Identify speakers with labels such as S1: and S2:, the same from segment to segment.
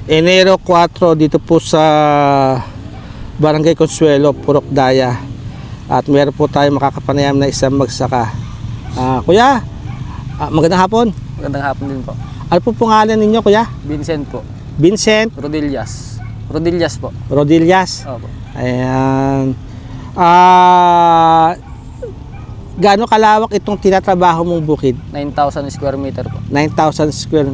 S1: Enero 4 dito po sa Barangay Consuelo, Purok Daya. At meron po tayo makakapanayam na isang magsaka. Kuya, magandang hapon.
S2: Magandang hapon din po.
S1: Ano po pangalan ninyo, kuya?
S2: Vincent po.
S1: Vincent
S2: Rodillas. Rodillas po.
S1: Rodillas.
S2: Opo.
S1: Ayan. Gaano kalawak itong tinatrabaho mong bukid?
S2: 9,000 square meter po.
S1: 9,000 square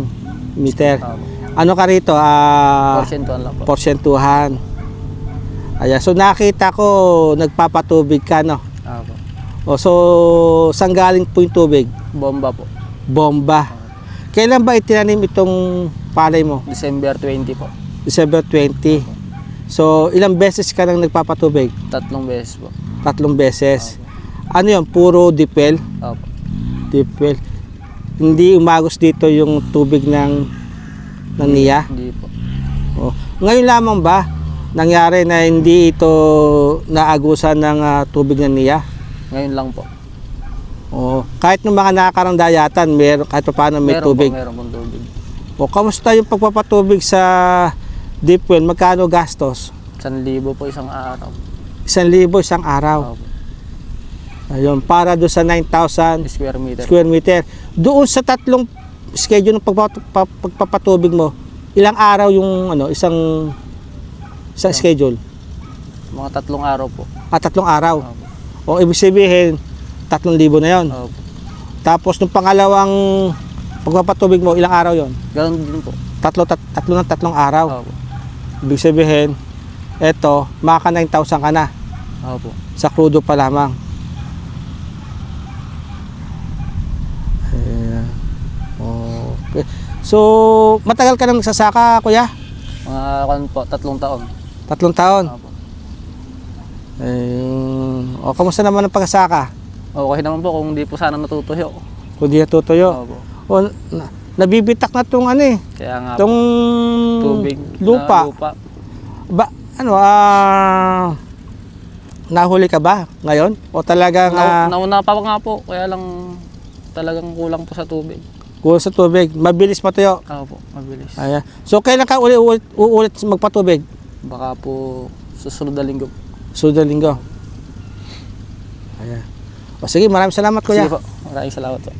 S1: meter.
S2: Opo.
S1: Ano ka rito?
S2: Porsyentuhan lang po.
S1: Porsyentuhan. Ayan. So nakita ko nagpapatubig ka, no?
S2: Opo.
S1: So saan galing po yung tubig?
S2: Bomba po.
S1: Bomba. Kailan ba itinanim itong palay mo?
S2: December 20 po.
S1: December 20. So ilang beses ka nang nagpapatubig?
S2: 3 beses po.
S1: 3 beses. Ano yun? Puro dipel?
S2: Opo.
S1: Dipel. Hindi umagos dito yung tubig ng NIA?
S2: Hindi po.
S1: Oh. Ngayon lamang ba nangyari na hindi ito naagusan ng tubig ng NIA?
S2: Ngayon lang po.
S1: Oh. Kahit ng mga nakakarang dayatan, kahit pa paano may tubig.
S2: Meron pong tubig.
S1: O kamusta yung pagpapatubig sa deep well? Magkano gastos?
S2: 1,000 po isang araw.
S1: 1,000 isang araw.
S2: Opo.
S1: Ayun, para doon sa 9,000
S2: Square meter.
S1: square meter. Doon sa tatlong schedule ng pagpapatubig mo, ilang araw yung isang schedule?
S2: Mga 3 araw po.
S1: 3 araw.
S2: Opo.
S1: O ibig sabihin, 3,000 na yon.
S2: Opo.
S1: Tapos nung pangalawang pagpapatubig mo, ilang araw yon?
S2: Ganun din po.
S1: 3 araw.
S2: Opo.
S1: Ibig sabihin, eto, maka 9,000 ka na
S2: Opo.
S1: sa crudo pa lamang. Ayan. Okay. So, matagal ka nang nagsasaka, kuya?
S2: Mga po, 3 taon.
S1: 3 taon.
S2: Opo.
S1: O, kamusta naman ang pagsasaka?
S2: Okay naman po kung hindi po sana natutuyo.
S1: Kung di natutuyo.
S2: Opo.
S1: O, nabibitak na itong
S2: Kaya nga
S1: itong
S2: tubig.
S1: lupa.
S2: Na lupa.
S1: Ba, nahuli ka ba ngayon? O talagang
S2: Nauna pa nga po, kaya lang talagang kulang po sa tubig.
S1: kulang sa tubig, mabilis matuyo.
S2: Opo, mabilis.
S1: Ayan. So, kailan ka uulit magpatubig?
S2: Baka po susunod na linggo.
S1: Susunod na linggo. Ayan. O sige, maraming salamat, kuya.
S2: Sige po, maraming salamat po.